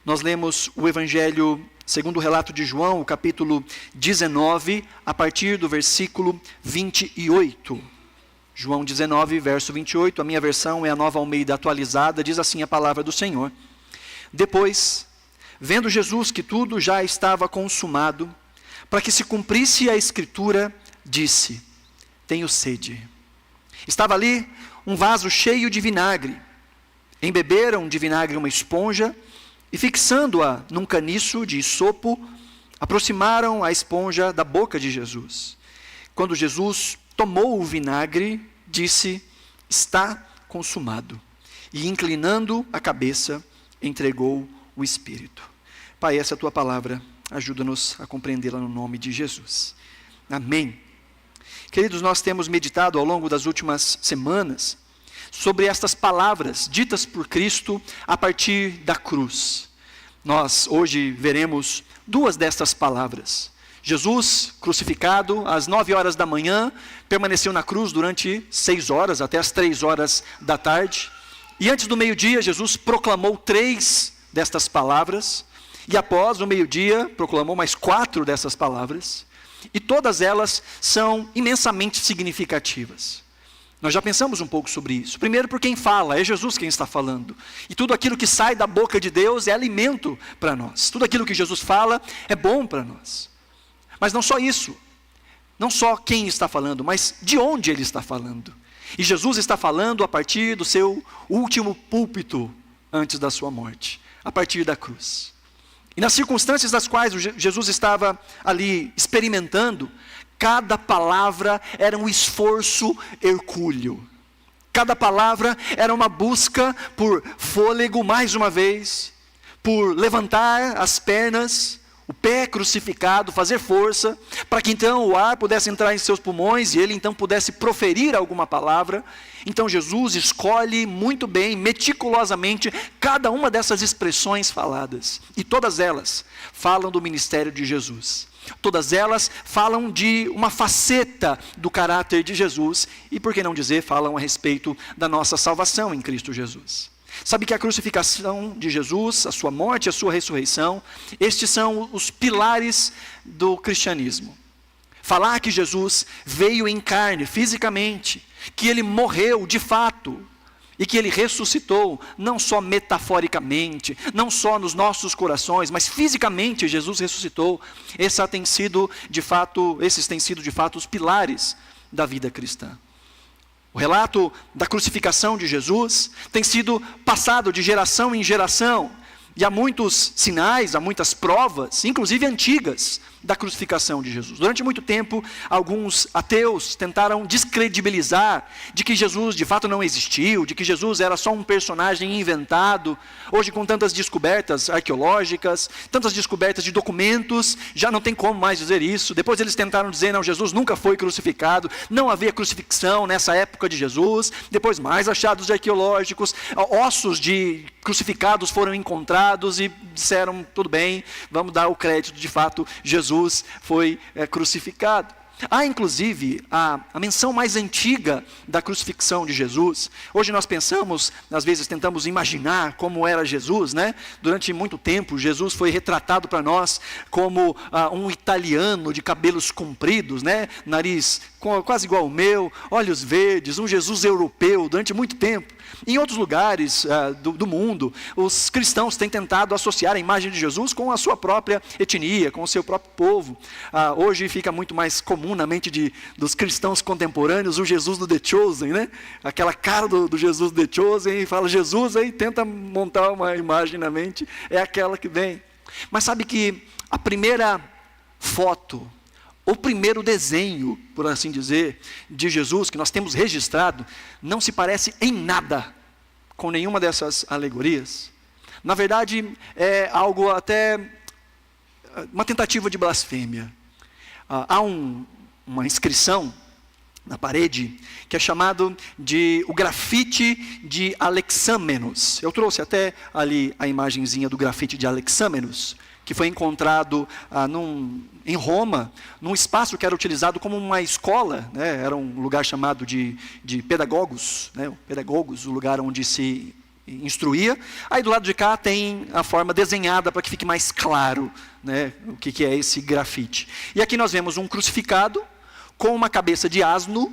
Nós lemos o Evangelho segundo o relato de João, o capítulo 19, a partir do versículo 28. João 19, verso 28, a minha versão é a Nova Almeida atualizada, diz assim a palavra do Senhor. Depois, vendo Jesus que tudo já estava consumado, para que se cumprisse a Escritura, disse: tenho sede. Estava ali um vaso cheio de vinagre. Embeberam de vinagre uma esponja e, fixando-a num caniço de isopo, aproximaram a esponja da boca de Jesus. Quando Jesus tomou o vinagre, disse: está consumado. E, inclinando a cabeça, entregou o Espírito. Pai, essa é a tua palavra. Ajuda-nos a compreendê-la no nome de Jesus. Amém. Queridos, nós temos meditado ao longo das últimas semanas sobre estas palavras ditas por Cristo a partir da cruz. Nós hoje veremos duas destas palavras. Jesus, crucificado às 9 horas da manhã, permaneceu na cruz durante 6 horas, até as 3 horas da tarde. E antes do meio-dia, Jesus proclamou 3 destas palavras. E após o meio-dia, proclamou mais 4 dessas palavras. E todas elas são imensamente significativas. Nós já pensamos um pouco sobre isso. Primeiro, por quem fala, é Jesus quem está falando. E tudo aquilo que sai da boca de Deus é alimento para nós. Tudo aquilo que Jesus fala é bom para nós. Mas não só isso. Não só quem está falando, mas de onde ele está falando. E Jesus está falando a partir do seu último púlpito antes da sua morte. A partir da cruz. E nas circunstâncias das quais Jesus estava ali experimentando, cada palavra era um esforço hercúleo. Cada palavra era uma busca por fôlego, mais uma vez, por levantar as pernas, o pé crucificado, fazer força, para que então o ar pudesse entrar em seus pulmões e ele então pudesse proferir alguma palavra. Então Jesus escolhe muito bem, meticulosamente, cada uma dessas expressões faladas. E todas elas falam do ministério de Jesus. Todas elas falam de uma faceta do caráter de Jesus. E por que não dizer, falam a respeito da nossa salvação em Cristo Jesus. Sabe que a crucificação de Jesus, a sua morte e a sua ressurreição, estes são os pilares do cristianismo. Falar que Jesus veio em carne, fisicamente, que ele morreu de fato, e que ele ressuscitou, não só metaforicamente, não só nos nossos corações, mas fisicamente Jesus ressuscitou. Esses têm sido de fato os pilares da vida cristã. O relato da crucificação de Jesus tem sido passado de geração em geração. E há muitos sinais, há muitas provas, inclusive antigas, da crucificação de Jesus. Durante muito tempo, alguns ateus tentaram descredibilizar de que Jesus de fato não existiu, de que Jesus era só um personagem inventado. Hoje, com tantas descobertas arqueológicas, tantas descobertas de documentos, já não tem como mais dizer isso. Depois eles tentaram dizer, não, Jesus nunca foi crucificado, não havia crucifixão nessa época de Jesus. Depois mais achados arqueológicos, ossos de crucificados foram encontrados e disseram, tudo bem, vamos dar o crédito, de fato, Jesus foi crucificado. Há inclusive a menção mais antiga da crucifixão de Jesus. Hoje nós pensamos, às vezes tentamos imaginar como era Jesus, né? Durante muito tempo Jesus foi retratado para nós como um italiano de cabelos compridos, né? Nariz quase igual ao meu, olhos verdes, um Jesus europeu durante muito tempo. Em outros lugares do mundo, os cristãos têm tentado associar a imagem de Jesus com a sua própria etnia, com o seu próprio povo. Hoje fica muito mais comum na mente dos cristãos contemporâneos o Jesus do The Chosen, né? Aquela cara do Jesus do The Chosen, e fala Jesus, aí tenta montar uma imagem na mente, é aquela que vem. Mas sabe que a primeira foto, o primeiro desenho, por assim dizer, de Jesus, que nós temos registrado, não se parece em nada com nenhuma dessas alegorias. Na verdade, é algo até, uma tentativa de blasfêmia. Há uma inscrição na parede, que é chamado de o grafite de Alexâmenos. Eu trouxe até ali a imagenzinha do grafite de Alexâmenos, que foi encontrado em Roma, num espaço que era utilizado como uma escola, né? Era um lugar chamado de pedagogos, né? Pedagogos, o lugar onde se instruía. Aí do lado de cá tem a forma desenhada para que fique mais claro, né, o que é esse grafite. E aqui nós vemos um crucificado com uma cabeça de asno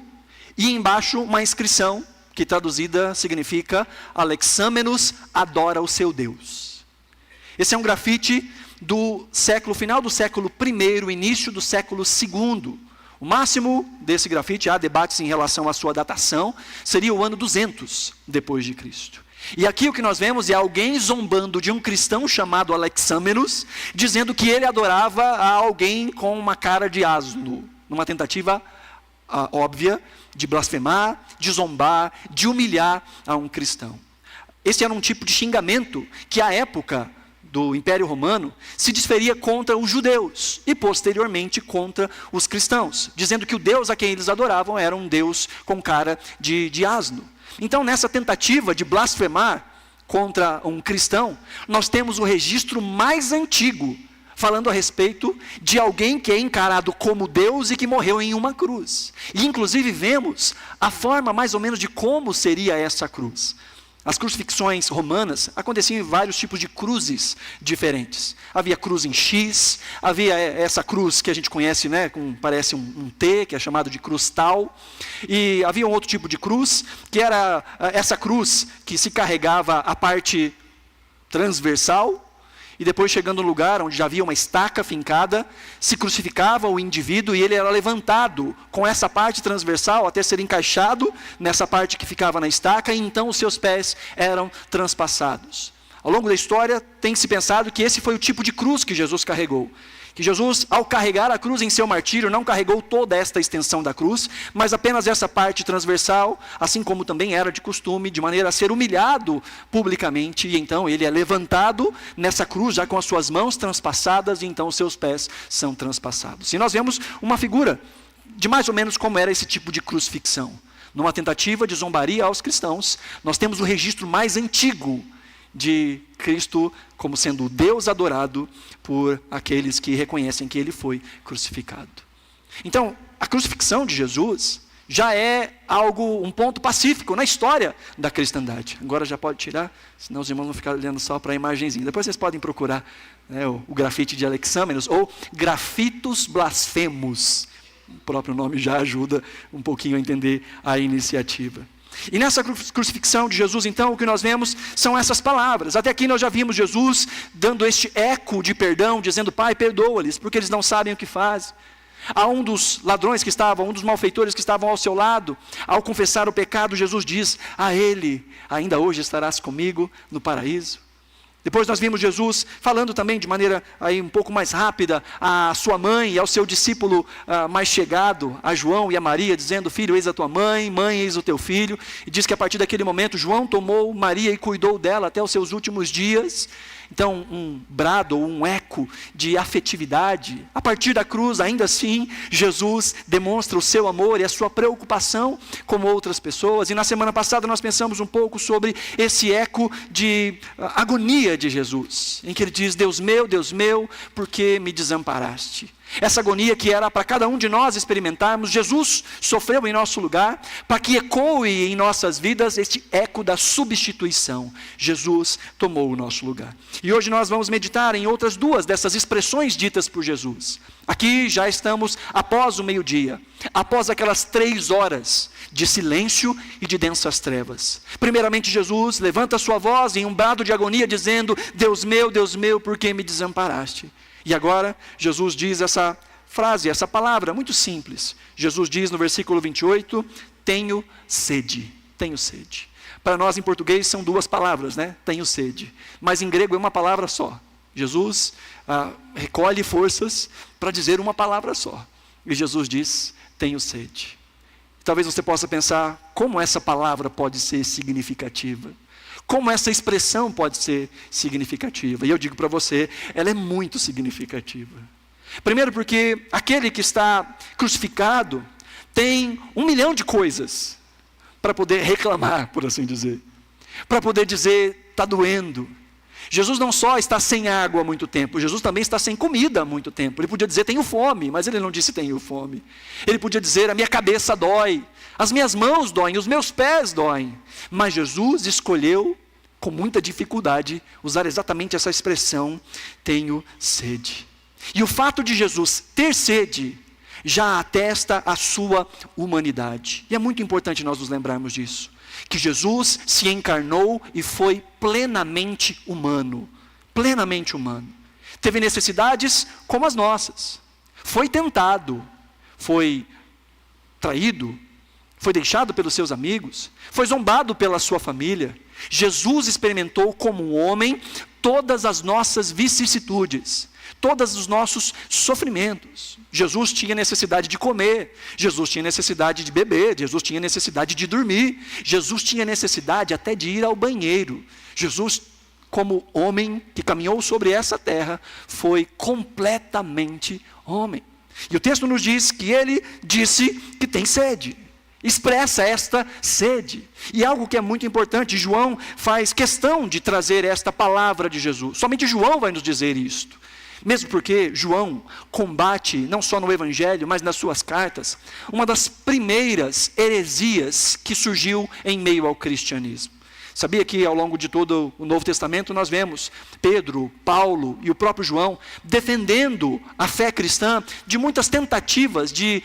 e embaixo uma inscrição que traduzida significa Alexâmenos adora o seu Deus. Esse é um grafite do final do século I, início do século II. O máximo desse grafite, há debates em relação à sua datação, seria o ano 200 depois de Cristo. E aqui o que nós vemos é alguém zombando de um cristão chamado Alexâmenos, dizendo que ele adorava a alguém com uma cara de asno, numa tentativa óbvia de blasfemar, de zombar, de humilhar a um cristão. Esse era um tipo de xingamento que à época do Império Romano se desferia contra os judeus e posteriormente contra os cristãos, dizendo que o Deus a quem eles adoravam era um Deus com cara de asno. Então, nessa tentativa de blasfemar contra um cristão, nós temos o registro mais antigo falando a respeito de alguém que é encarado como Deus e que morreu em uma cruz. E inclusive vemos a forma mais ou menos de como seria essa cruz. As crucifixões romanas aconteciam em vários tipos de cruzes diferentes. Havia cruz em X, havia essa cruz que a gente conhece, né, parece um T, que é chamado de cruz tal. E havia um outro tipo de cruz, que era essa cruz que se carregava a parte transversal, e depois chegando no lugar onde já havia uma estaca fincada, se crucificava o indivíduo e ele era levantado com essa parte transversal até ser encaixado nessa parte que ficava na estaca, e então os seus pés eram transpassados. Ao longo da história tem se pensado que esse foi o tipo de cruz que Jesus carregou. Que Jesus, ao carregar a cruz em seu martírio, não carregou toda esta extensão da cruz, mas apenas essa parte transversal, assim como também era de costume, de maneira a ser humilhado publicamente, e então ele é levantado nessa cruz, já com as suas mãos transpassadas, e então os seus pés são transpassados. E nós vemos uma figura de mais ou menos como era esse tipo de crucifixão. Numa tentativa de zombaria aos cristãos, nós temos o registro mais antigo de Cristo como sendo o Deus adorado por aqueles que reconhecem que ele foi crucificado. Então, a crucifixão de Jesus já é um ponto pacífico na história da cristandade. Agora já pode tirar, senão os irmãos vão ficar olhando só para a imagenzinha. Depois vocês podem procurar, né, o grafite de Alexâmenos, ou grafitos blasfemos. O próprio nome já ajuda um pouquinho a entender a iniciativa. E nessa crucifixão de Jesus, então, o que nós vemos são essas palavras. Até aqui nós já vimos Jesus dando este eco de perdão, dizendo: Pai, perdoa-lhes, porque eles não sabem o que fazem. A um dos ladrões que estavam, um dos malfeitores que estavam ao seu lado, ao confessar o pecado, Jesus diz a ele: ainda hoje estarás comigo no paraíso. Depois nós vimos Jesus falando também de maneira aí um pouco mais rápida à sua mãe e ao seu discípulo mais chegado, a João e a Maria, dizendo: filho, eis a tua mãe, mãe, eis o teu filho. E diz que a partir daquele momento João tomou Maria e cuidou dela até os seus últimos dias. Então, um brado ou um eco de afetividade. A partir da cruz, ainda assim, Jesus demonstra o seu amor e a sua preocupação com outras pessoas. E na semana passada nós pensamos um pouco sobre esse eco de agonia de Jesus, em que ele diz: Deus meu, por que me desamparaste? Essa agonia que era para cada um de nós experimentarmos, Jesus sofreu em nosso lugar, para que ecoe em nossas vidas este eco da substituição. Jesus tomou o nosso lugar. E hoje nós vamos meditar em outras duas dessas expressões ditas por Jesus. Aqui já estamos após o meio-dia, após aquelas 3 horas de silêncio e de densas trevas. Primeiramente Jesus levanta sua voz em um brado de agonia, dizendo: Deus meu, por que me desamparaste? E agora Jesus diz essa frase, essa palavra muito simples. Jesus diz no versículo 28, tenho sede. Para nós em português são 2 palavras, né? Tenho sede. Mas em grego é uma palavra só. Jesus recolhe forças para dizer uma palavra só. E Jesus diz, tenho sede. Talvez você possa pensar, como essa palavra pode ser significativa? Como essa expressão pode ser significativa? E eu digo para você, ela é muito significativa. Primeiro porque aquele que está crucificado tem 1 milhão de coisas para poder reclamar, por assim dizer. Para poder dizer, está doendo. Jesus não só está sem água há muito tempo, Jesus também está sem comida há muito tempo. Ele podia dizer, tenho fome, mas ele não disse tenho fome. Ele podia dizer, a minha cabeça dói, as minhas mãos doem, os meus pés doem. Mas Jesus escolheu com muita dificuldade, usar exatamente essa expressão, tenho sede. E o fato de Jesus ter sede, já atesta a sua humanidade. E é muito importante nós nos lembrarmos disso. Que Jesus se encarnou e foi plenamente humano. Plenamente humano. Teve necessidades como as nossas. Foi tentado. Foi traído. Foi deixado pelos seus amigos. Foi zombado pela sua família. Jesus experimentou como um homem todas as nossas vicissitudes. Todos os nossos sofrimentos. Jesus tinha necessidade de comer, Jesus tinha necessidade de beber, Jesus tinha necessidade de dormir, Jesus tinha necessidade até de ir ao banheiro. Jesus, como homem que caminhou sobre essa terra, foi completamente homem. E o texto nos diz que ele disse que tem sede. Expressa esta sede. E algo que é muito importante, João faz questão de trazer esta palavra de Jesus. Somente João vai nos dizer isto. Mesmo porque João combate, não só no Evangelho, mas nas suas cartas, uma das primeiras heresias que surgiu em meio ao cristianismo. Sabia que ao longo de todo o Novo Testamento nós vemos Pedro, Paulo e o próprio João defendendo a fé cristã de muitas tentativas de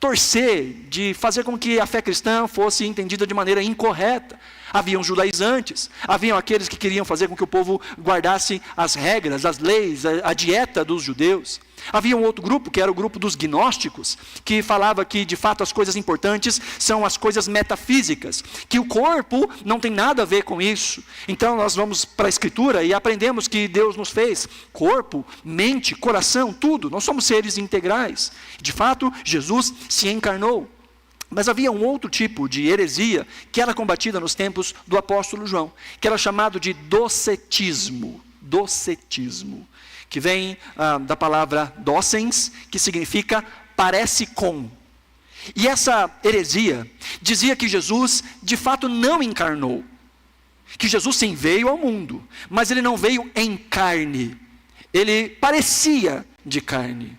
torcer, de fazer com que a fé cristã fosse entendida de maneira incorreta. Haviam judaizantes, haviam aqueles que queriam fazer com que o povo guardasse as regras, as leis, a dieta dos judeus. Havia um outro grupo, que era o grupo dos gnósticos, que falava que de fato as coisas importantes são as coisas metafísicas, que o corpo não tem nada a ver com isso. Então nós vamos para a Escritura e aprendemos que Deus nos fez corpo, mente, coração, tudo. Nós somos seres integrais. De fato, Jesus se encarnou. Mas havia um outro tipo de heresia que era combatida nos tempos do apóstolo João, que era chamado de docetismo. Docetismo, que vem da palavra docens, que significa parece com. E essa heresia dizia que Jesus de fato não encarnou. Que Jesus sim veio ao mundo, mas ele não veio em carne. Ele parecia de carne.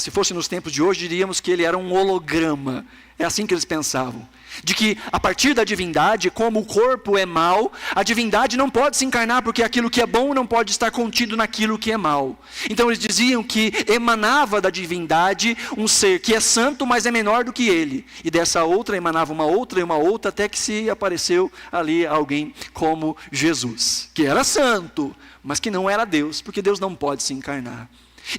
Se fosse nos tempos de hoje, diríamos que ele era um holograma. É assim que eles pensavam. De que a partir da divindade, como o corpo é mau, a divindade não pode se encarnar, porque aquilo que é bom não pode estar contido naquilo que é mau. Então eles diziam que emanava da divindade um ser que é santo, mas é menor do que ele. E dessa outra emanava uma outra e uma outra, até que se apareceu ali alguém como Jesus, que era santo, mas que não era Deus, porque Deus não pode se encarnar.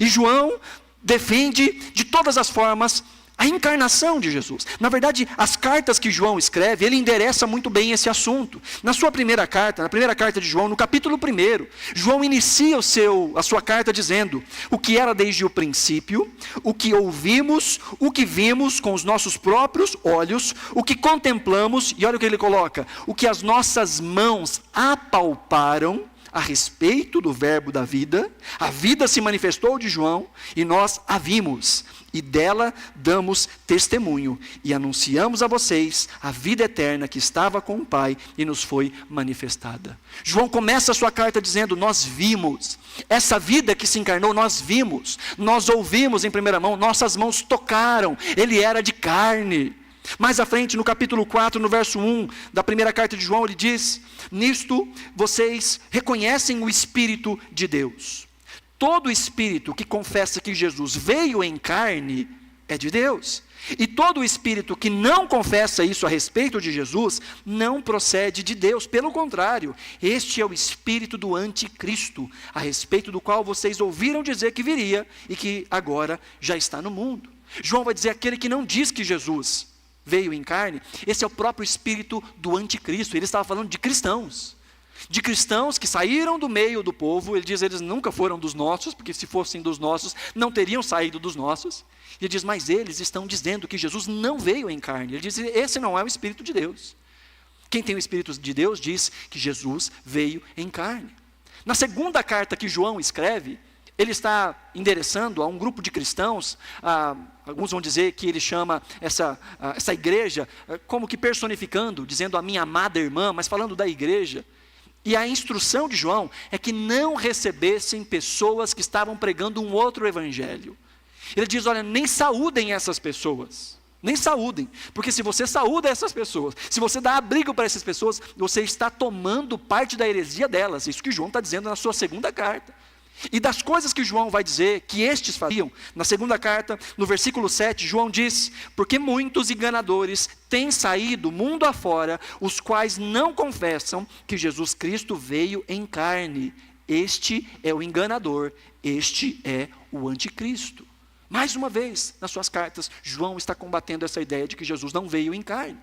E João defende de todas as formas a encarnação de Jesus. Na verdade, as cartas que João escreve, ele endereça muito bem esse assunto. Na sua primeira carta, na primeira carta de João, no capítulo 1, João inicia a sua carta dizendo: o que era desde o princípio, o que ouvimos, o que vimos com os nossos próprios olhos, o que contemplamos, e olha o que ele coloca: o que as nossas mãos apalparam a respeito do verbo da vida. A vida se manifestou de João e nós a vimos. E dela damos testemunho e anunciamos a vocês a vida eterna que estava com o Pai e nos foi manifestada. João começa a sua carta dizendo: nós vimos. Essa vida que se encarnou, nós vimos. Nós ouvimos em primeira mão, nossas mãos tocaram. Ele era de carne. Mais à frente, no capítulo 4, no verso 1 da primeira carta de João, ele diz: nisto vocês reconhecem o Espírito de Deus. Todo espírito que confessa que Jesus veio em carne é de Deus. E todo espírito que não confessa isso a respeito de Jesus não procede de Deus. Pelo contrário, este é o espírito do anticristo, a respeito do qual vocês ouviram dizer que viria e que agora já está no mundo. João vai dizer: aquele que não diz que Jesus veio em carne, esse é o próprio espírito do anticristo. Ele estava falando de cristãos. De cristãos que saíram do meio do povo. Ele diz: eles nunca foram dos nossos, porque se fossem dos nossos, não teriam saído dos nossos. Ele diz: mas eles estão dizendo que Jesus não veio em carne. Ele diz: esse não é o Espírito de Deus. Quem tem o Espírito de Deus diz que Jesus veio em carne. Na segunda carta que João escreve, ele está endereçando a um grupo de cristãos. Alguns vão dizer que ele chama essa igreja como que personificando, dizendo a minha amada irmã, mas falando da igreja. E a instrução de João é que não recebessem pessoas que estavam pregando um outro evangelho. Ele diz: olha, nem saúdem essas pessoas. Nem saúdem, porque se você saúda essas pessoas, se você dá abrigo para essas pessoas, você está tomando parte da heresia delas. Isso que João está dizendo na sua segunda carta. E das coisas que João vai dizer que estes faziam, na segunda carta, no versículo 7, João diz: porque muitos enganadores têm saído mundo afora, os quais não confessam que Jesus Cristo veio em carne. Este é o enganador, este é o anticristo. Mais uma vez, nas suas cartas, João está combatendo essa ideia de que Jesus não veio em carne.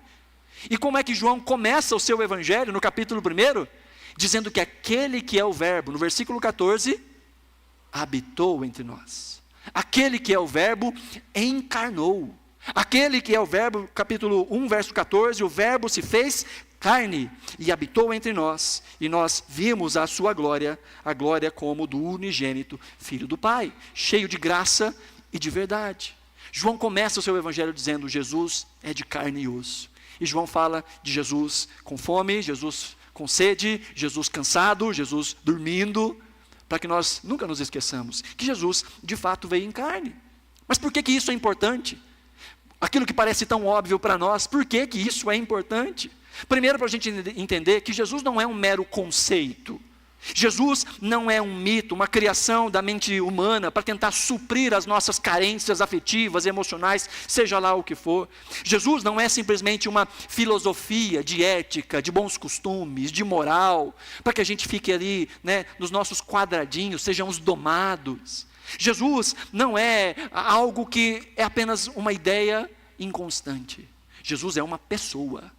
E como é que João começa o seu evangelho, no capítulo 1? Dizendo que aquele que é o verbo, no versículo 14, habitou entre nós. Aquele que é o verbo encarnou. Aquele que é o verbo, capítulo 1, verso 14, o verbo se fez carne e habitou entre nós. E nós vimos a sua glória, a glória como do unigênito Filho do Pai, cheio de graça e de verdade. João começa o seu evangelho dizendo: Jesus é de carne e osso. E João fala de Jesus com fome, Jesus com sede, Jesus cansado, Jesus dormindo, para que nós nunca nos esqueçamos que Jesus de fato veio em carne. Mas por que isso é importante? Aquilo que parece tão óbvio para nós, por que isso é importante? Primeiro, para a gente entender que Jesus não é um mero conceito. Jesus não é um mito, uma criação da mente humana para tentar suprir as nossas carências afetivas, emocionais, seja lá o que for. Jesus não é simplesmente uma filosofia de ética, de bons costumes, de moral, para que a gente fique ali, nos nossos quadradinhos, sejamos domados. Jesus não é algo que é apenas uma ideia inconstante. Jesus é uma pessoa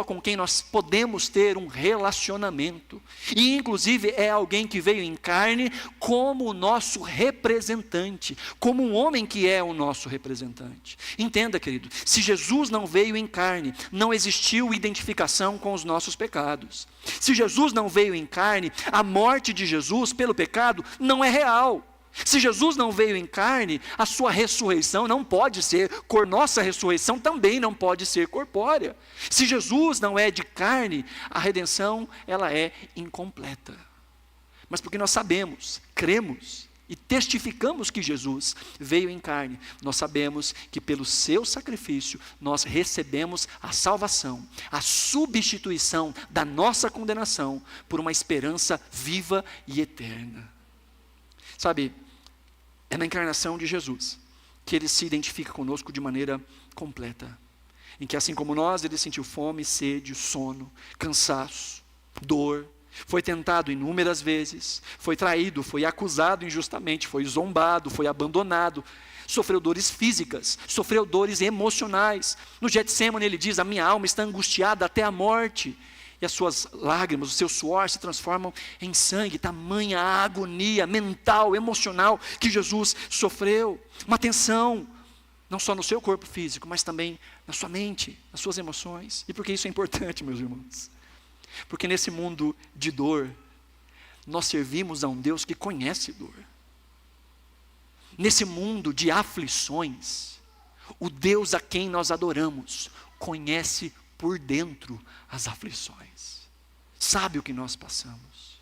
com quem nós podemos ter um relacionamento, e inclusive é alguém que veio em carne como o nosso representante, como um homem que é o nosso representante. Entenda, querido, se Jesus não veio em carne, não existiu identificação com os nossos pecados. Se Jesus não veio em carne, a morte de Jesus pelo pecado não é real. Se Jesus não veio em carne, a sua ressurreição não pode ser, nossa ressurreição também não pode ser corpórea. Se Jesus não é de carne, a redenção ela é incompleta. Mas porque nós sabemos, cremos e testificamos que Jesus veio em carne, nós sabemos que pelo seu sacrifício nós recebemos a salvação, a substituição da nossa condenação por uma esperança viva e eterna. Sabe, é na encarnação de Jesus que ele se identifica conosco de maneira completa. Em que assim como nós, ele sentiu fome, sede, sono, cansaço, dor, foi tentado inúmeras vezes, foi traído, foi acusado injustamente, foi zombado, foi abandonado, sofreu dores físicas, sofreu dores emocionais. No Getsemane ele diz: a minha alma está angustiada até a morte. E as suas lágrimas, o seu suor se transformam em sangue, tamanha a agonia mental, emocional que Jesus sofreu. Uma tensão, não só no seu corpo físico, mas também na sua mente, nas suas emoções. E por que isso é importante, meus irmãos? Porque nesse mundo de dor, nós servimos a um Deus que conhece dor. Nesse mundo de aflições, o Deus a quem nós adoramos conhece por dentro as aflições, sabe o que nós passamos.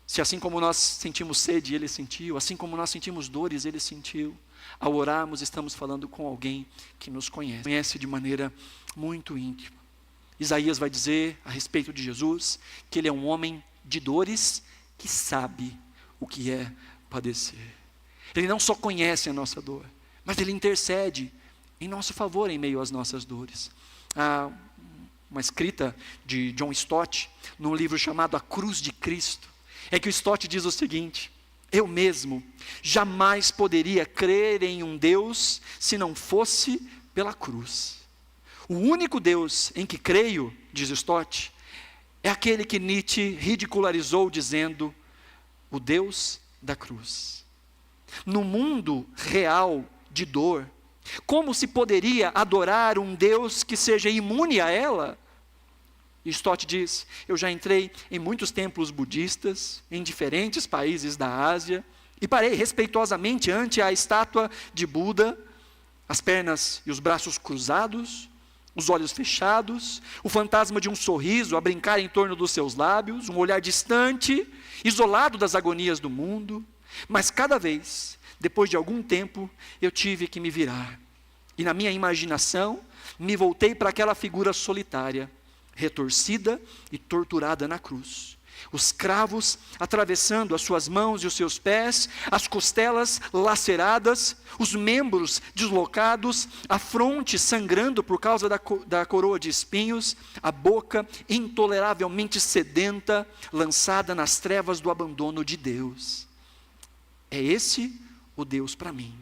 Se assim como nós sentimos sede, ele sentiu, assim como nós sentimos dores, ele sentiu. Ao orarmos, estamos falando com alguém que nos conhece de maneira muito íntima. Isaías vai dizer a respeito de Jesus que ele é um homem de dores que sabe o que é padecer. Ele não só conhece a nossa dor, mas ele intercede em nosso favor em meio às nossas dores. Há uma escrita de John Stott, num livro chamado A Cruz de Cristo, é que o Stott diz o seguinte: eu mesmo jamais poderia crer em um Deus se não fosse pela cruz. O único Deus em que creio, diz Stott, é aquele que Nietzsche ridicularizou dizendo: o Deus da cruz. No mundo real de dor, como se poderia adorar um Deus que seja imune a ela? E Stott diz: eu já entrei em muitos templos budistas, em diferentes países da Ásia, e parei respeitosamente ante a estátua de Buda, as pernas e os braços cruzados, os olhos fechados, o fantasma de um sorriso a brincar em torno dos seus lábios, um olhar distante, isolado das agonias do mundo. Mas cada vez, depois de algum tempo, eu tive que me virar E na minha imaginação, me voltei para aquela figura solitária, retorcida e torturada na cruz. Os cravos atravessando as suas mãos e os seus pés, as costelas laceradas, os membros deslocados, a fronte sangrando por causa da coroa de espinhos, a boca intoleravelmente sedenta, lançada nas trevas do abandono de Deus. É esse o Deus para mim.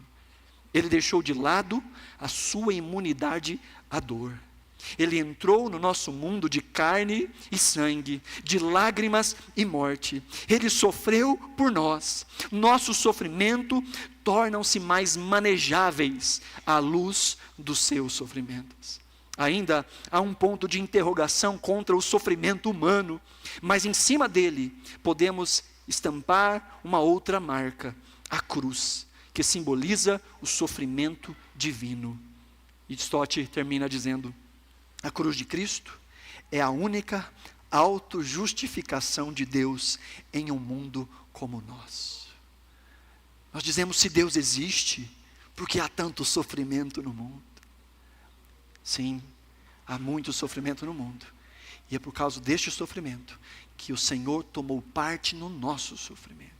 Ele deixou de lado a sua imunidade à dor. Ele entrou no nosso mundo de carne e sangue, de lágrimas e morte. Ele sofreu por nós. Nosso sofrimento tornam-se mais manejáveis à luz dos seus sofrimentos. Ainda há um ponto de interrogação contra o sofrimento humano, mas em cima dele podemos estampar uma outra marca, a cruz, que simboliza o sofrimento divino. E Stott termina dizendo: a cruz de Cristo é a única autojustificação de Deus em um mundo como o nosso. Nós dizemos, se Deus existe, por que há tanto sofrimento no mundo? Sim, há muito sofrimento no mundo. E é por causa deste sofrimento que o Senhor tomou parte no nosso sofrimento.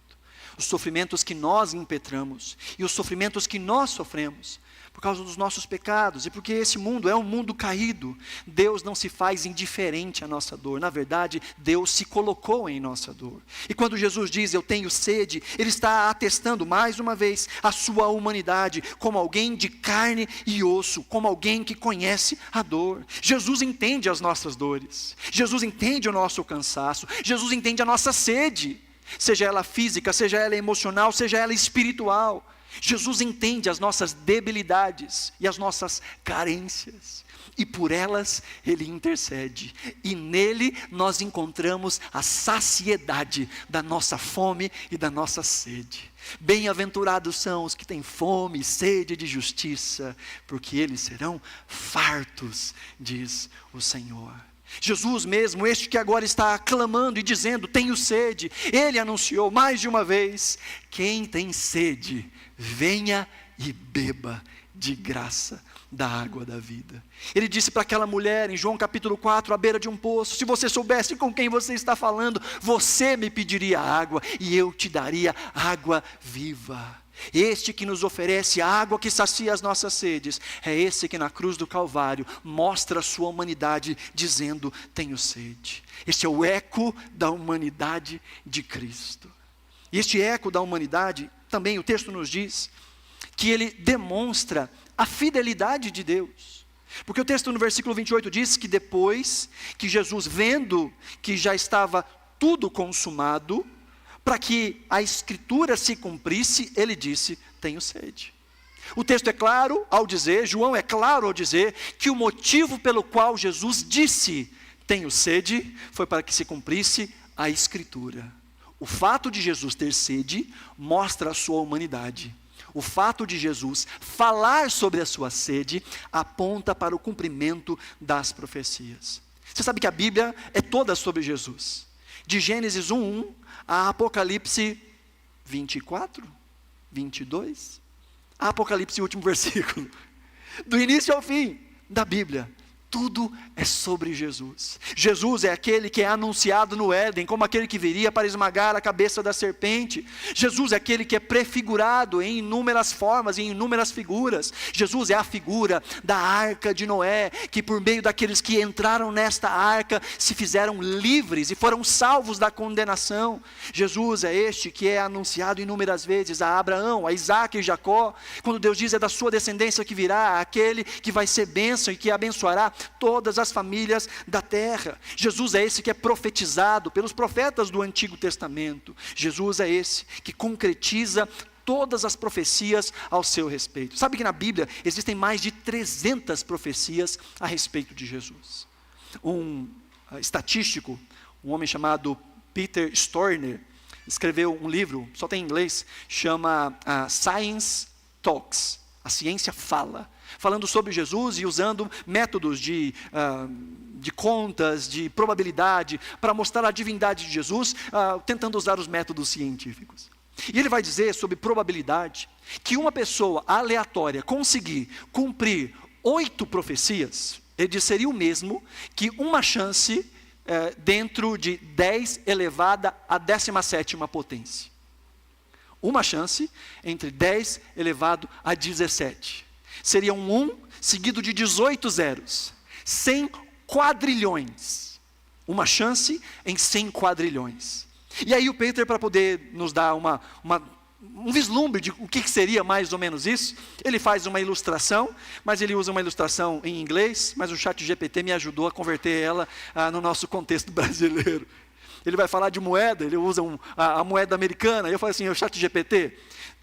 Os sofrimentos que nós impetramos e os sofrimentos que nós sofremos por causa dos nossos pecados, e porque esse mundo é um mundo caído. Deus não se faz indiferente à nossa dor. Na verdade, Deus se colocou em nossa dor. E quando Jesus diz, eu tenho sede, Ele está atestando mais uma vez a sua humanidade, como alguém de carne e osso, como alguém que conhece a dor. Jesus entende as nossas dores, Jesus entende o nosso cansaço, Jesus entende a nossa sede, seja ela física, seja ela emocional, seja ela espiritual. Jesus entende as nossas debilidades e as nossas carências, e por elas Ele intercede, e nele nós encontramos a saciedade da nossa fome e da nossa sede. Bem-aventurados são os que têm fome e sede de justiça, porque eles serão fartos, diz o Senhor. Jesus mesmo, este que agora está clamando e dizendo, tenho sede, Ele anunciou mais de uma vez, quem tem sede, venha e beba de graça da água da vida. Ele disse para aquela mulher em João capítulo 4, à beira de um poço, se você soubesse com quem você está falando, você me pediria água e eu te daria água viva. Este que nos oferece a água que sacia as nossas sedes, é esse que na cruz do Calvário mostra a sua humanidade dizendo, tenho sede. Este é o eco da humanidade de Cristo. E este eco da humanidade, também o texto nos diz, que ele demonstra a fidelidade de Deus. Porque o texto no versículo 28 diz que depois que Jesus, vendo que já estava tudo consumado, para que a Escritura se cumprisse, ele disse, tenho sede. O texto é claro ao dizer, João é claro ao dizer, que o motivo pelo qual Jesus disse, tenho sede, foi para que se cumprisse a Escritura. O fato de Jesus ter sede, mostra a sua humanidade. O fato de Jesus falar sobre a sua sede, aponta para o cumprimento das profecias. Você sabe que a Bíblia é toda sobre Jesus. De Gênesis 1:1 a Apocalipse 24, 22, a Apocalipse, o último versículo, do início ao fim da Bíblia, tudo é sobre Jesus. Jesus é aquele que é anunciado no Éden, como aquele que viria para esmagar a cabeça da serpente. Jesus é aquele que é prefigurado em inúmeras formas, em inúmeras figuras. Jesus é a figura da arca de Noé, que por meio daqueles que entraram nesta arca, se fizeram livres e foram salvos da condenação. Jesus é este que é anunciado inúmeras vezes a Abraão, a Isaac e Jacó, quando Deus diz, é da sua descendência que virá, aquele que vai ser bênção e que abençoará todas as famílias da terra. Jesus é esse que é profetizado pelos profetas do Antigo Testamento. Jesus é esse que concretiza todas as profecias ao seu respeito. Sabe que na Bíblia existem mais de 300 profecias a respeito de Jesus. Um estatístico, um homem chamado Peter Storner, escreveu um livro, só tem em inglês, chama Science Talks, a ciência fala, falando sobre Jesus e usando métodos de contas, de probabilidade, para mostrar a divindade de Jesus, tentando usar os métodos científicos. E ele vai dizer sobre probabilidade, que uma pessoa aleatória conseguir cumprir 8 profecias, ele diz, seria o mesmo que uma chance dentro de 10 elevada à 17ª potência. Uma chance entre 10 elevado a 17. Seria um 1 seguido de 18 zeros. 100 quadrilhões. Uma chance em 100 quadrilhões. E aí o Peter, para poder nos dar um vislumbre de o que seria mais ou menos isso, ele faz uma ilustração, mas ele usa uma ilustração em inglês, mas o ChatGPT me ajudou a converter ela no nosso contexto brasileiro. Ele vai falar de moeda, ele usa a moeda americana, e eu falo assim, o ChatGPT,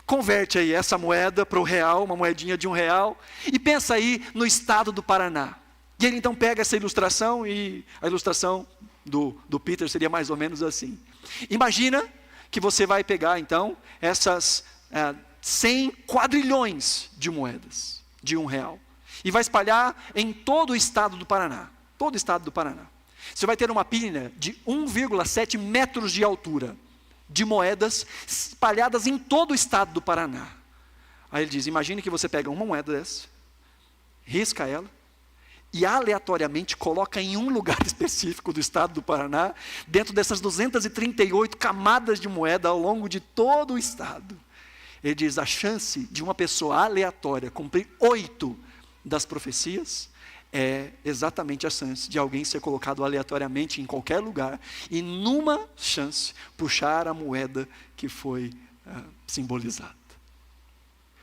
converte aí essa moeda para o real, uma moedinha de R$1, e pensa aí no estado do Paraná. E ele então pega essa ilustração, e a ilustração do Peter seria mais ou menos assim. Imagina que você vai pegar então essas 100 quadrilhões de moedas de R$1, e vai espalhar em todo o estado do Paraná. Todo o estado do Paraná. Você vai ter uma pilha de 1,7 metros de altura, de moedas espalhadas em todo o estado do Paraná. Aí ele diz, imagine que você pega uma moeda dessa, risca ela, e aleatoriamente coloca em um lugar específico do estado do Paraná, dentro dessas 238 camadas de moeda ao longo de todo o estado. Ele diz, a chance de uma pessoa aleatória cumprir 8 das profecias, é exatamente a chance de alguém ser colocado aleatoriamente em qualquer lugar, e numa chance, puxar a moeda que foi simbolizada.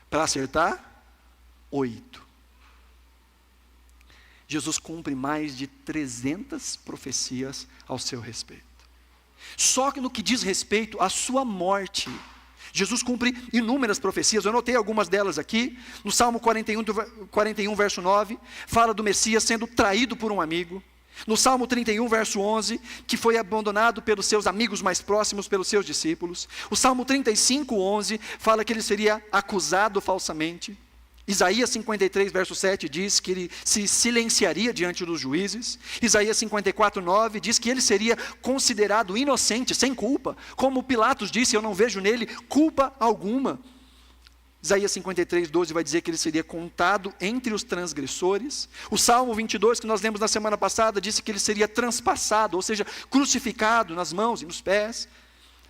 Para acertar, 8. Jesus cumpre mais de 300 profecias ao seu respeito. Só que no que diz respeito à sua morte, Jesus cumpre inúmeras profecias. Eu anotei algumas delas aqui. No Salmo 41, verso 9, fala do Messias sendo traído por um amigo. No Salmo 31, verso 11, que foi abandonado pelos seus amigos mais próximos, pelos seus discípulos. O Salmo 35, 11, fala que ele seria acusado falsamente. Isaías 53, verso 7, diz que ele se silenciaria diante dos juízes. Isaías 54, 9, diz que ele seria considerado inocente, sem culpa. Como Pilatos disse, eu não vejo nele culpa alguma. Isaías 53, 12 vai dizer que ele seria contado entre os transgressores. O Salmo 22, que nós lemos na semana passada, disse que ele seria transpassado, ou seja, crucificado nas mãos e nos pés.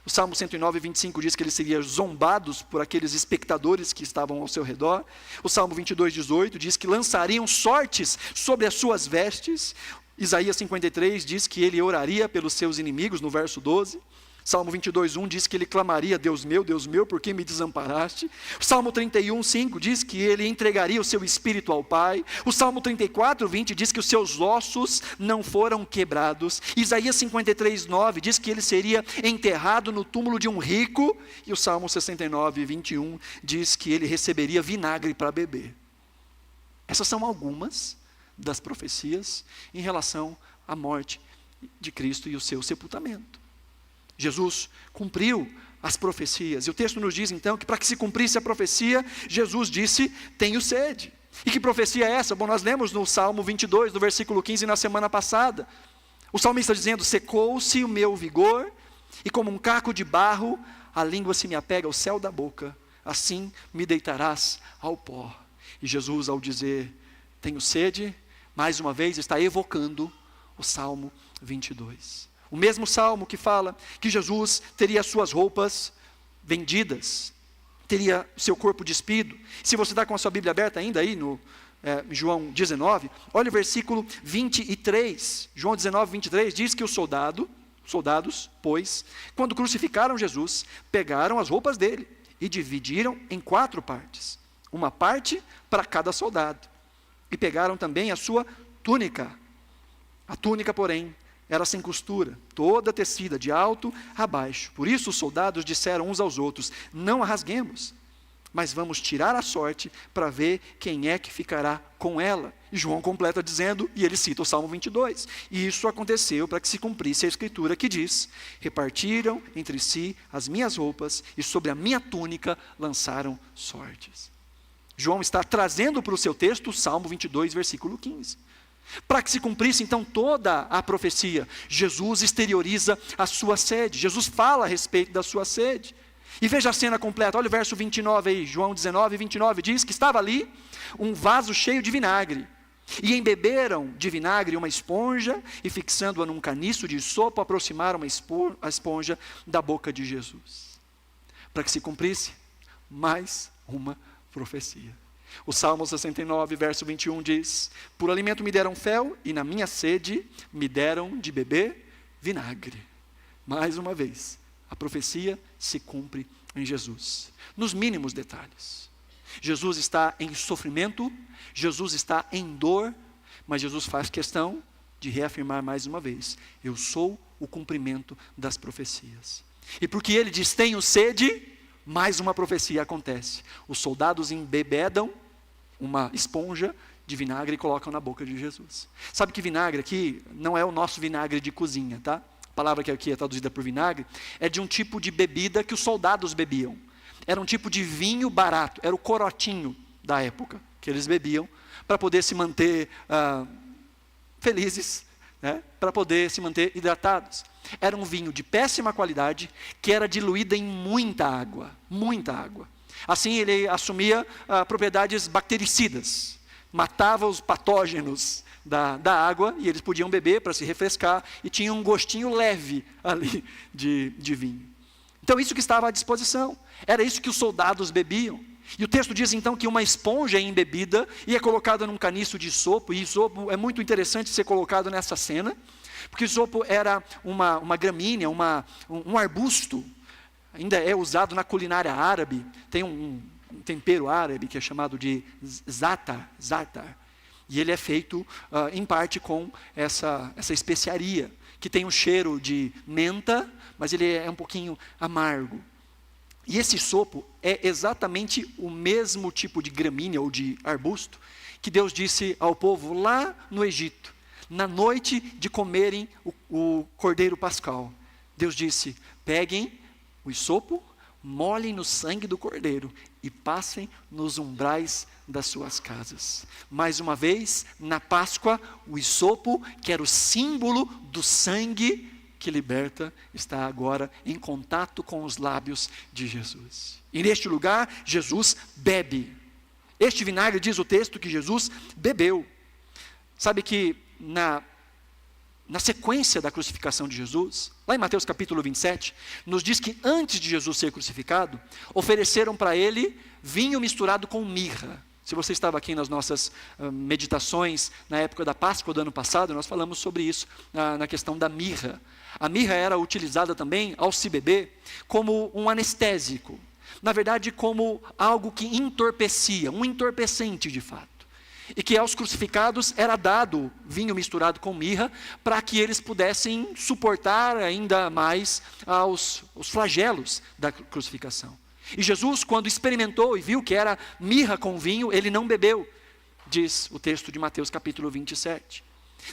O Salmo 109, 25 diz que ele seria zombado por aqueles espectadores que estavam ao seu redor. O Salmo 22, 18 diz que lançariam sortes sobre as suas vestes. Isaías 53 diz que ele oraria pelos seus inimigos, no verso 12. Salmo 22, 1 diz que ele clamaria, Deus meu, por que me desamparaste? O Salmo 31, 5 diz que ele entregaria o seu espírito ao Pai. O Salmo 34, 20 diz que os seus ossos não foram quebrados. Isaías 53, 9 diz que ele seria enterrado no túmulo de um rico. E o Salmo 69, 21 diz que ele receberia vinagre para beber. Essas são algumas das profecias em relação à morte de Cristo e o seu sepultamento. Jesus cumpriu as profecias. E o texto nos diz então que para que se cumprisse a profecia, Jesus disse, tenho sede. E que profecia é essa? Bom, nós lemos no Salmo 22, do versículo 15, na semana passada. O salmista dizendo, secou-se o meu vigor, e como um caco de barro, a língua se me apega ao céu da boca, assim me deitarás ao pó. E Jesus, ao dizer, tenho sede, mais uma vez está evocando o Salmo 22. O mesmo salmo que fala que Jesus teria suas roupas vendidas, teria seu corpo despido. Se você está com a sua Bíblia aberta ainda aí no João 19, olha o versículo 23. João 19, 23 diz que os soldados, pois, quando crucificaram Jesus, pegaram as roupas dele e dividiram em 4 partes. Uma parte para cada soldado. E pegaram também a sua túnica. A túnica, porém, era sem costura, toda tecida de alto a baixo. Por isso os soldados disseram uns aos outros, não a rasguemos, mas vamos tirar a sorte para ver quem é que ficará com ela. E João completa dizendo, e ele cita o Salmo 22, e isso aconteceu para que se cumprisse a escritura que diz, repartiram entre si as minhas roupas e sobre a minha túnica lançaram sortes. João está trazendo para o seu texto o Salmo 22, versículo 15. Para que se cumprisse então toda a profecia, Jesus exterioriza a sua sede, Jesus fala a respeito da sua sede. E veja a cena completa, olha o verso 29 aí, João 19, 29, diz que estava ali um vaso cheio de vinagre. E embeberam de vinagre uma esponja, e fixando-a num caniço de sopo, aproximaram a esponja da boca de Jesus, para que se cumprisse mais uma profecia. O Salmo 69, verso 21 diz: por alimento me deram fel, e na minha sede me deram de beber vinagre. Mais uma vez, a profecia se cumpre em Jesus, nos mínimos detalhes. Jesus está em sofrimento, Jesus está em dor, mas Jesus faz questão de reafirmar mais uma vez: eu sou o cumprimento das profecias. E porque ele diz, tenho sede, mais uma profecia acontece. Os soldados embebedam uma esponja de vinagre e colocam na boca de Jesus. Sabe que vinagre aqui não é o nosso vinagre de cozinha, tá? A palavra que aqui é traduzida por vinagre é de um tipo de bebida que os soldados bebiam. Era um tipo de vinho barato, era o corotinho da época que eles bebiam para poder se manter felizes, né? Para poder se manter hidratados. Era um vinho de péssima qualidade que era diluído em muita água, muita água. Assim ele assumia propriedades bactericidas, matava os patógenos da água e eles podiam beber para se refrescar e tinha um gostinho leve ali de vinho. Então isso que estava à disposição, era isso que os soldados bebiam. E o texto diz então que uma esponja embebida e é colocada num caniço de sopo, e sopo é muito interessante ser colocado nessa cena, porque o sopo era uma gramínea, um arbusto, ainda é usado na culinária árabe, tem um tempero árabe que é chamado de za'atar, e ele é feito em parte com essa especiaria, que tem um cheiro de menta, mas ele é um pouquinho amargo. E esse sopo é exatamente o mesmo tipo de gramínea ou de arbusto que Deus disse ao povo lá no Egito, na noite de comerem o cordeiro pascal. Deus disse, peguem o sopo, molhem no sangue do cordeiro e passem nos umbrais das suas casas. Mais uma vez, na Páscoa, o isopo, que era o símbolo do sangue que liberta, está agora em contato com os lábios de Jesus. E neste lugar, Jesus bebe. Este vinagre, diz o texto, que Jesus bebeu. Sabe que na sequência da crucificação de Jesus, lá em Mateus capítulo 27, nos diz que antes de Jesus ser crucificado, ofereceram para ele vinho misturado com mirra. Se você estava aqui nas nossas meditações, na época da Páscoa do ano passado, nós falamos sobre isso, na questão da mirra. A mirra era utilizada também, ao se beber, como um anestésico. Na verdade, como algo que entorpecia, um entorpecente de fato. E que aos crucificados era dado vinho misturado com mirra, para que eles pudessem suportar ainda mais os flagelos da crucificação. E Jesus, quando experimentou e viu que era mirra com vinho, ele não bebeu, diz o texto de Mateus capítulo 27.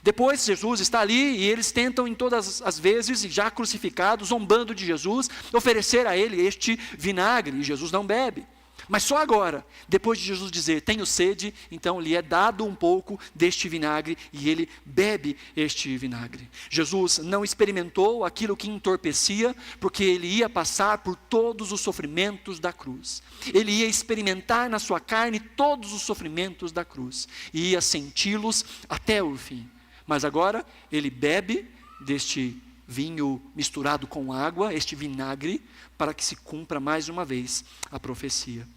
Depois Jesus está ali e eles tentam em todas as vezes, já crucificados, zombando de Jesus, oferecer a ele este vinagre, e Jesus não bebe. Mas só agora, depois de Jesus dizer, tenho sede, então lhe é dado um pouco deste vinagre e ele bebe este vinagre. Jesus não experimentou aquilo que entorpecia, porque ele ia passar por todos os sofrimentos da cruz. Ele ia experimentar na sua carne todos os sofrimentos da cruz e ia senti-los até o fim. Mas agora ele bebe deste vinho misturado com água, este vinagre, para que se cumpra mais uma vez a profecia.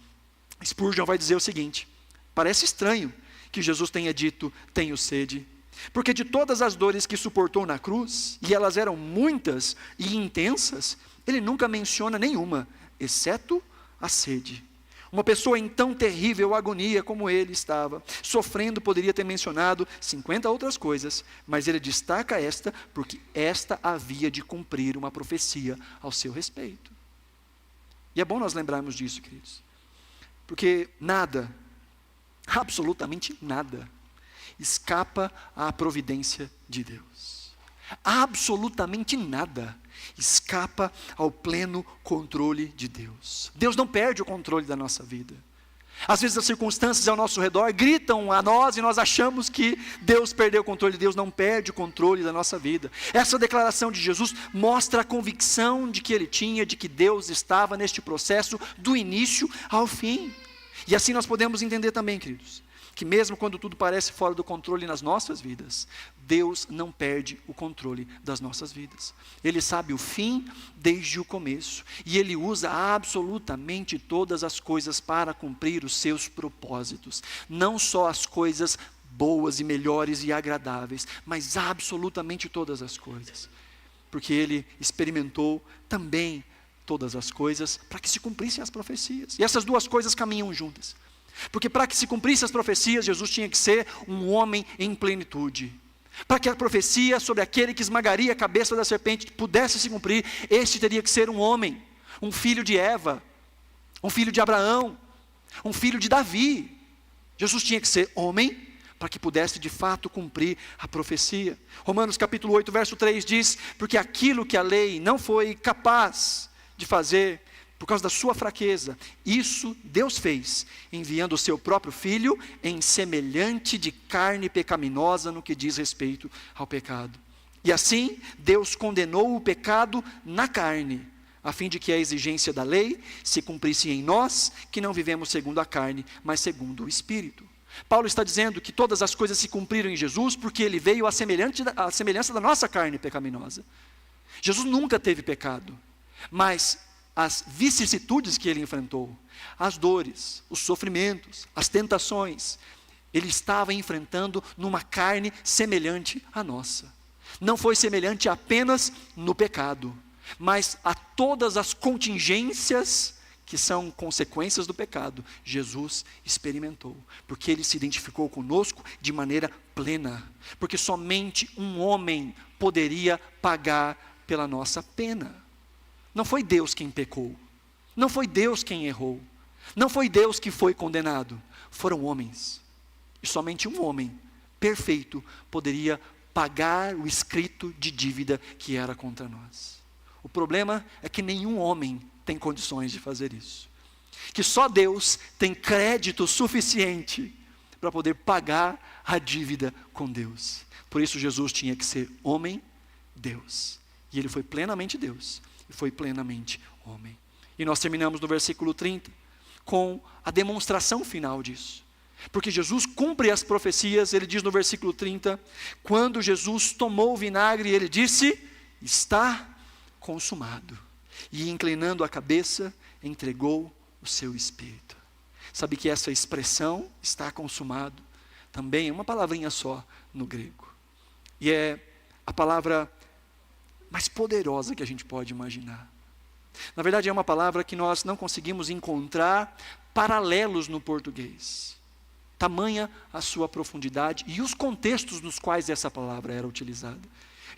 Spurgeon vai dizer o seguinte: parece estranho que Jesus tenha dito, tenho sede, porque de todas as dores que suportou na cruz, e elas eram muitas e intensas, ele nunca menciona nenhuma, exceto a sede. Uma pessoa em tão terrível agonia como ele estava, sofrendo, poderia ter mencionado 50 outras coisas, mas ele destaca esta, porque esta havia de cumprir uma profecia ao seu respeito. E é bom nós lembrarmos disso, queridos, porque nada, absolutamente nada, escapa à providência de Deus. Absolutamente nada escapa ao pleno controle de Deus. Deus não perde o controle da nossa vida. Às vezes as circunstâncias ao nosso redor gritam a nós e nós achamos que Deus perdeu o controle. Deus não perde o controle da nossa vida. Essa declaração de Jesus mostra a convicção de que ele tinha, de que Deus estava neste processo do início ao fim. E assim nós podemos entender também, queridos, que mesmo quando tudo parece fora do controle nas nossas vidas, Deus não perde o controle das nossas vidas. Ele sabe o fim desde o começo, e Ele usa absolutamente todas as coisas para cumprir os seus propósitos. Não só as coisas boas e melhores e agradáveis, mas absolutamente todas as coisas. Porque Ele experimentou também todas as coisas para que se cumprissem as profecias. E essas duas coisas caminham juntas. Porque para que se cumprissem as profecias, Jesus tinha que ser um homem em plenitude. Para que a profecia sobre aquele que esmagaria a cabeça da serpente pudesse se cumprir, este teria que ser um homem, um filho de Eva, um filho de Abraão, um filho de Davi. Jesus tinha que ser homem para que pudesse de fato cumprir a profecia. Romanos capítulo 8, verso 3 diz: porque aquilo que a lei não foi capaz de fazer, por causa da sua fraqueza, isso Deus fez, enviando o seu próprio Filho em semelhante de carne pecaminosa no que diz respeito ao pecado. E assim, Deus condenou o pecado na carne, a fim de que a exigência da lei se cumprisse em nós, que não vivemos segundo a carne, mas segundo o Espírito. Paulo está dizendo que todas as coisas se cumpriram em Jesus, porque ele veio à semelhança da nossa carne pecaminosa. Jesus nunca teve pecado, mas as vicissitudes que ele enfrentou, as dores, os sofrimentos, as tentações, ele estava enfrentando numa carne semelhante à nossa. Não foi semelhante apenas no pecado, mas a todas as contingências que são consequências do pecado, Jesus experimentou, porque ele se identificou conosco de maneira plena, porque somente um homem poderia pagar pela nossa pena. Não foi Deus quem pecou, não foi Deus quem errou, não foi Deus que foi condenado, foram homens. E somente um homem perfeito poderia pagar o escrito de dívida que era contra nós. O problema é que nenhum homem tem condições de fazer isso. Que só Deus tem crédito suficiente para poder pagar a dívida com Deus. Por isso Jesus tinha que ser homem, Deus. E ele foi plenamente Deus. E foi plenamente homem. E nós terminamos no versículo 30 com a demonstração final disso. Porque Jesus cumpre as profecias. Ele diz no versículo 30, quando Jesus tomou o vinagre, ele disse: está consumado. E inclinando a cabeça, entregou o seu espírito. Sabe que essa expressão, está consumado, também é uma palavrinha só no grego. E é a palavra mais poderosa que a gente pode imaginar. Na verdade é uma palavra que nós não conseguimos encontrar paralelos no português. Tamanha a sua profundidade e os contextos nos quais essa palavra era utilizada.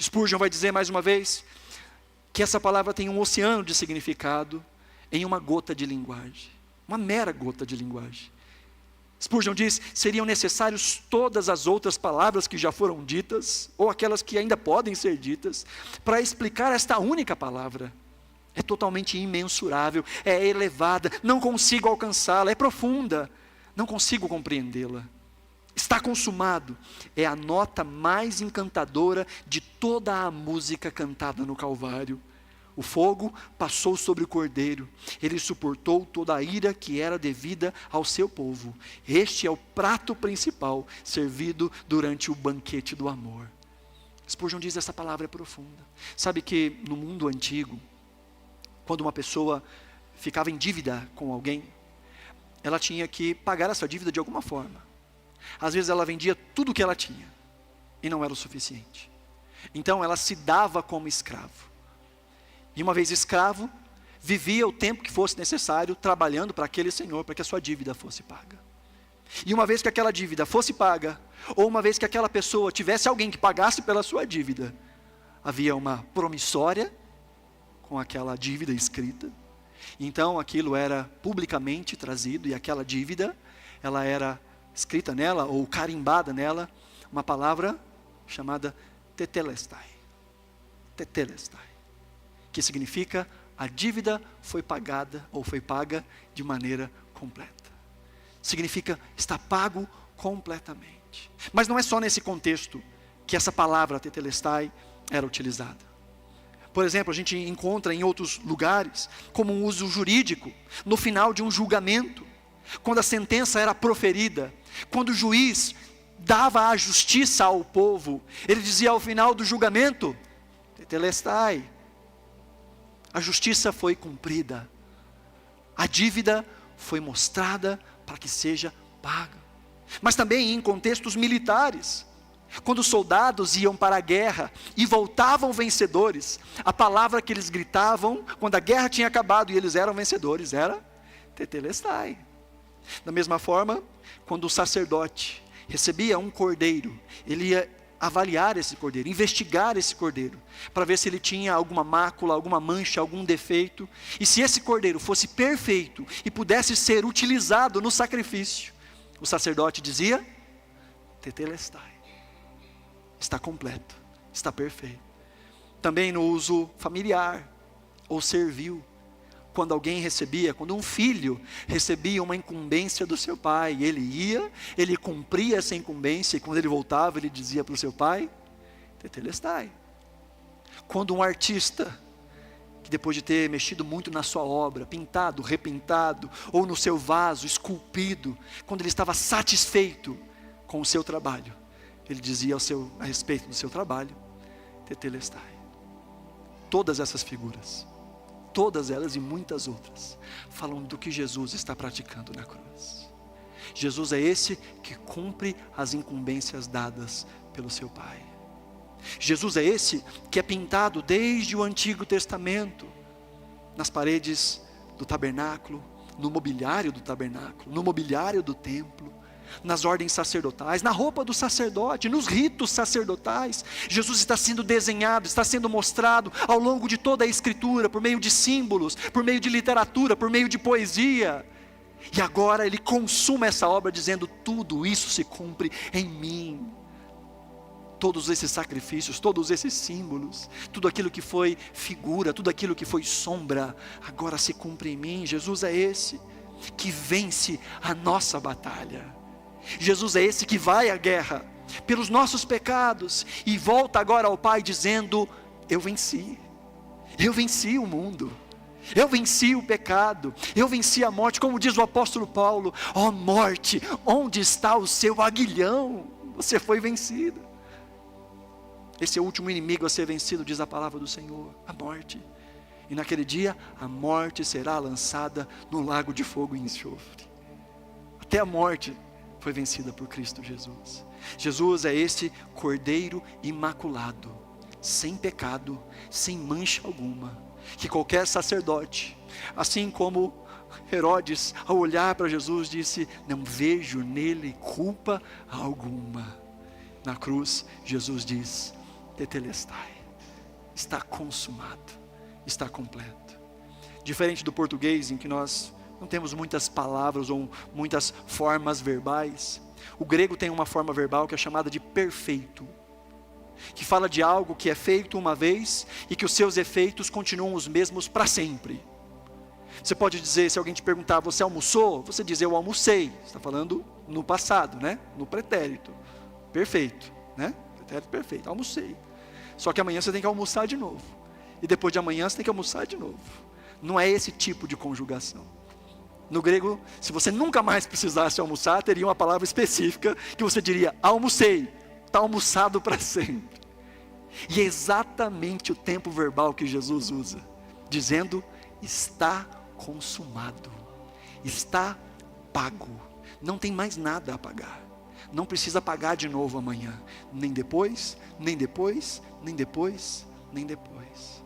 Spurgeon vai dizer mais uma vez que essa palavra tem um oceano de significado em uma gota de linguagem. Uma mera gota de linguagem. Spurgeon diz, seriam necessários todas as outras palavras que já foram ditas, ou aquelas que ainda podem ser ditas, para explicar esta única palavra. É totalmente imensurável, é elevada, não consigo alcançá-la, é profunda, não consigo compreendê-la. Está consumado, é a nota mais encantadora de toda a música cantada no Calvário. O fogo passou sobre o cordeiro, ele suportou toda a ira que era devida ao seu povo. Este é o prato principal servido durante o banquete do amor. Spurgeon diz, essa palavra é profunda. Sabe que no mundo antigo, quando uma pessoa ficava em dívida com alguém, ela tinha que pagar essa dívida de alguma forma. Às vezes ela vendia tudo o que ela tinha, e não era o suficiente. Então ela se dava como escravo. E uma vez escravo, vivia o tempo que fosse necessário, trabalhando para aquele senhor, para que a sua dívida fosse paga. E uma vez que aquela dívida fosse paga, ou uma vez que aquela pessoa tivesse alguém que pagasse pela sua dívida, havia uma promissória com aquela dívida escrita. Então aquilo era publicamente trazido, e aquela dívida, ela era escrita nela, ou carimbada nela, uma palavra chamada tetelestai. Tetelestai. Que significa, a dívida foi pagada, ou foi paga de maneira completa. significa está pago completamente. Mas não é só nesse contexto que essa palavra tetelestai era utilizada. Por exemplo, a gente encontra em outros lugares como um uso jurídico, no final de um julgamento, quando a sentença era proferida, quando o juiz dava a justiça ao povo, ele dizia ao final do julgamento, tetelestai, a justiça foi cumprida, a dívida foi mostrada para que seja paga. Mas também em contextos militares, quando os soldados iam para a guerra e voltavam vencedores, a palavra que eles gritavam, quando a guerra tinha acabado e eles eram vencedores, era tetelestai. Da mesma forma, quando o sacerdote recebia um cordeiro, ele ia avaliar esse cordeiro, investigar esse cordeiro, para ver se ele tinha alguma mácula, alguma mancha, algum defeito, e se esse cordeiro fosse perfeito e pudesse ser utilizado no sacrifício, o sacerdote dizia, tetelestai, está completo, está perfeito. Também no uso familiar, ou servil, quando um filho recebia uma incumbência do seu pai, ele ia, ele cumpria essa incumbência, e quando ele voltava, ele dizia para o seu pai, tetelestai. Quando um artista, que depois de ter mexido muito na sua obra, pintado, repintado, ou no seu vaso, esculpido, quando ele estava satisfeito com o seu trabalho, ele dizia a respeito do seu trabalho, tetelestai. Todas essas figuras, todas elas e muitas outras, falam do que Jesus está praticando na cruz. Jesus é esse que cumpre as incumbências dadas pelo seu Pai. Jesus é esse que é pintado desde o Antigo Testamento, nas paredes do tabernáculo, no mobiliário do tabernáculo, no mobiliário do templo, nas ordens sacerdotais, na roupa do sacerdote, nos ritos sacerdotais. Jesus está sendo desenhado, está sendo mostrado ao longo de toda a Escritura, por meio de símbolos, por meio de literatura, por meio de poesia. E agora ele consuma essa obra dizendo, tudo isso se cumpre em mim. Todos esses sacrifícios, todos esses símbolos, tudo aquilo que foi figura, tudo aquilo que foi sombra, agora se cumpre em mim. Jesus é esse que vence a nossa batalha. Jesus é esse que vai à guerra pelos nossos pecados e volta agora ao Pai dizendo, eu venci o mundo, eu venci o pecado, eu venci a morte, como diz o apóstolo Paulo, ó morte, onde está o seu aguilhão? Você foi vencido. Esse é o último inimigo a ser vencido, diz a palavra do Senhor, a morte. E naquele dia, a morte será lançada no lago de fogo e enxofre. Até a morte foi vencida por Cristo Jesus. Jesus é esse Cordeiro imaculado, sem pecado, sem mancha alguma, que qualquer sacerdote, assim como Herodes, ao olhar para Jesus, disse, não vejo nele culpa alguma. Na cruz, Jesus diz, tetelestai, está consumado, está completo. Diferente do português, em que nós não temos muitas palavras ou muitas formas verbais, o grego tem uma forma verbal que é chamada de perfeito, que fala de algo que é feito uma vez e que os seus efeitos continuam os mesmos para sempre. Você pode dizer, se alguém te perguntar, você almoçou? Você diz, eu almocei. Você está falando no passado, né? No pretérito. Perfeito, né? Pretérito perfeito, almocei. Só que amanhã você tem que almoçar de novo. E depois de amanhã você tem que almoçar de novo. Não é esse tipo de conjugação. No grego, se você nunca mais precisasse almoçar, teria uma palavra específica que você diria, almocei, está almoçado para sempre. E é exatamente o tempo verbal que Jesus usa, dizendo, está consumado, está pago, não tem mais nada a pagar, não precisa pagar de novo amanhã, nem depois, nem depois, nem depois, nem depois.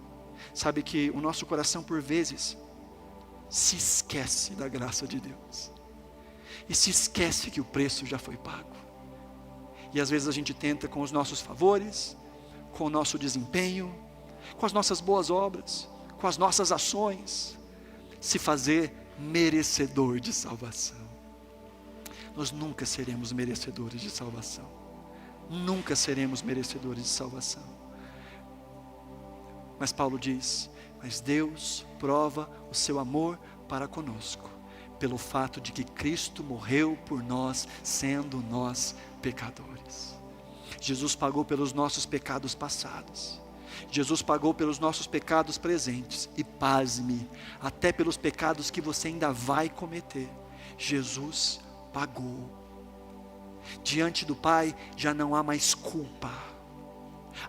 Sabe que o nosso coração por vezes se esquece da graça de Deus, e se esquece que o preço já foi pago, e às vezes a gente tenta com os nossos favores, com o nosso desempenho, com as nossas boas obras, com as nossas ações, se fazer merecedor de salvação. Nós nunca seremos merecedores de salvação, nunca seremos merecedores de salvação. Mas Paulo diz, mas Deus prova o seu amor para conosco, pelo fato de que Cristo morreu por nós, sendo nós pecadores. Jesus pagou pelos nossos pecados passados. Jesus pagou pelos nossos pecados presentes. E pasme, até pelos pecados que você ainda vai cometer. Jesus pagou. Diante do Pai já não há mais culpa.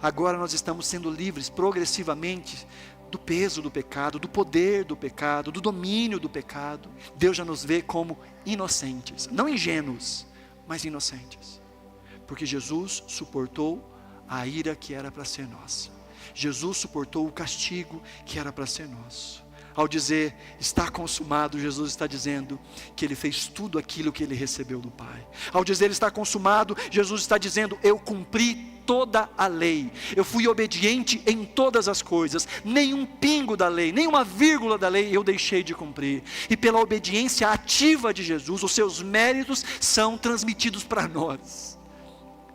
Agora nós estamos sendo livres progressivamente do peso do pecado, do poder do pecado, do domínio do pecado. Deus já nos vê como inocentes, não ingênuos, mas inocentes, porque Jesus suportou a ira que era para ser nossa. Jesus suportou o castigo que era para ser nosso. Ao dizer, está consumado, Jesus está dizendo que Ele fez tudo aquilo que Ele recebeu do Pai. Ao dizer, está consumado, Jesus está dizendo, eu cumpri toda a lei. Eu fui obediente em todas as coisas. Nenhum pingo da lei, nenhuma vírgula da lei eu deixei de cumprir. E pela obediência ativa de Jesus, os seus méritos são transmitidos para nós.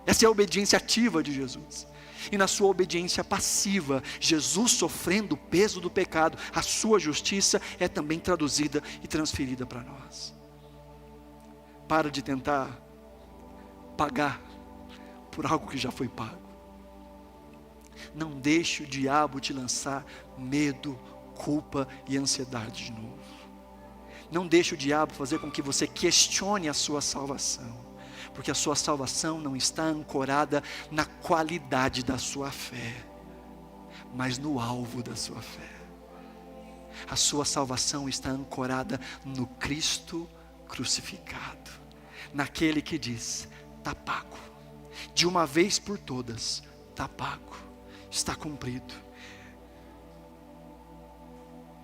Essa é a obediência ativa de Jesus. E na sua obediência passiva, Jesus sofrendo o peso do pecado, a sua justiça é também traduzida e transferida para nós. Para de tentar pagar por algo que já foi pago. Não deixe o diabo te lançar medo, culpa e ansiedade de novo. Não deixe o diabo fazer com que você questione a sua salvação. Porque a sua salvação não está ancorada na qualidade da sua fé, mas no alvo da sua fé. A sua salvação está ancorada no Cristo crucificado, naquele que diz, está pago, de uma vez por todas, está pago, está cumprido.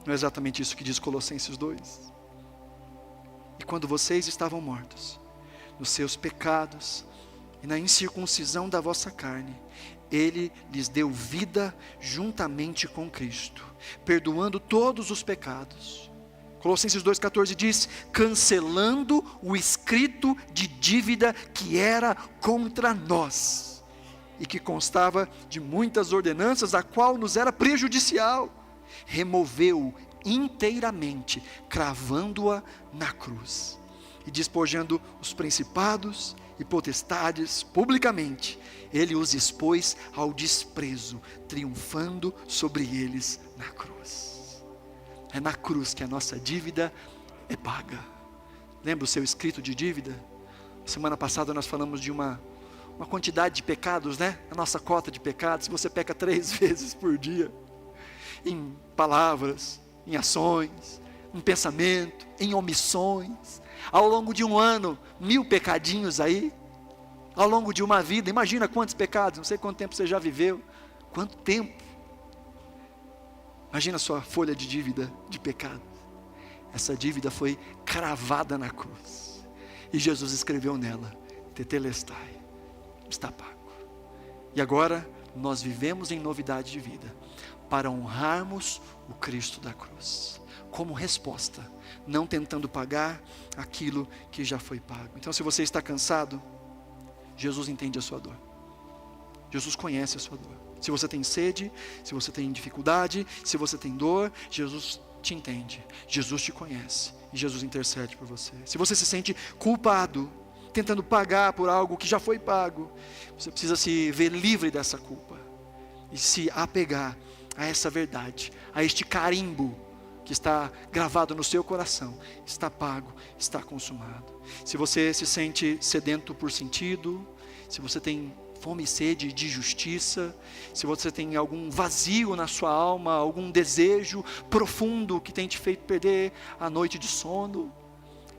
Não é exatamente isso que diz Colossenses 2? E quando vocês estavam mortos nos seus pecados e na incircuncisão da vossa carne, Ele lhes deu vida juntamente com Cristo, perdoando todos os pecados. Colossenses 2,14 diz, cancelando o escrito de dívida que era contra nós, e que constava de muitas ordenanças, a qual nos era prejudicial, removeu inteiramente, cravando-a na cruz. E despojando os principados e potestades publicamente, Ele os expôs ao desprezo, triunfando sobre eles na cruz. É na cruz que a nossa dívida é paga. Lembra o seu escrito de dívida? Semana passada nós falamos de uma quantidade de pecados, né? A nossa cota de pecados. Se você peca 3 vezes por dia, em palavras, em ações, em pensamento, em omissões, ao longo de um ano, 1000 pecadinhos aí, ao longo de uma vida, imagina quantos pecados, não sei quanto tempo você já viveu, quanto tempo, imagina a sua folha de dívida de pecado, essa dívida foi cravada na cruz, e Jesus escreveu nela, tetelestai, está pago, e agora nós vivemos em novidade de vida, para honrarmos o Cristo da cruz, como resposta, não tentando pagar aquilo que já foi pago. Então, se você está cansado, Jesus entende a sua dor. Jesus conhece a sua dor. Se você tem sede, se você tem dificuldade, se você tem dor, Jesus te entende. Jesus te conhece. E Jesus intercede por você. Se você se sente culpado, tentando pagar por algo que já foi pago, você precisa se ver livre dessa culpa. E se apegar a essa verdade, a este carimbo que está gravado no seu coração, está pago, está consumado. Se você se sente sedento por sentido, se você tem fome e sede de justiça, se você tem algum vazio na sua alma, algum desejo profundo que tem te feito perder a noite de sono,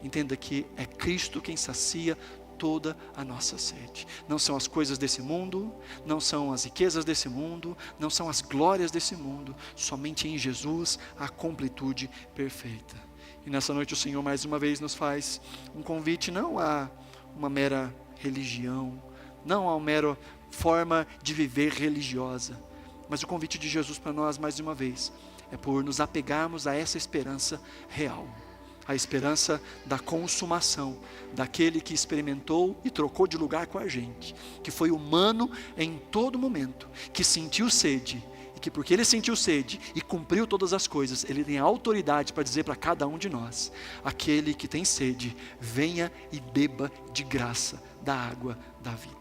entenda que é Cristo quem sacia toda a nossa sede. Não são as coisas desse mundo, não são as riquezas desse mundo, não são as glórias desse mundo, somente em Jesus a completude perfeita. E nessa noite o Senhor mais uma vez nos faz um convite não a uma mera religião, não a uma mera forma de viver religiosa, mas o convite de Jesus para nós mais uma vez é por nos apegarmos a essa esperança real. A esperança da consumação, daquele que experimentou e trocou de lugar com a gente, que foi humano em todo momento, que sentiu sede e que porque ele sentiu sede e cumpriu todas as coisas, ele tem autoridade para dizer para cada um de nós: aquele que tem sede, venha e beba de graça da água da vida.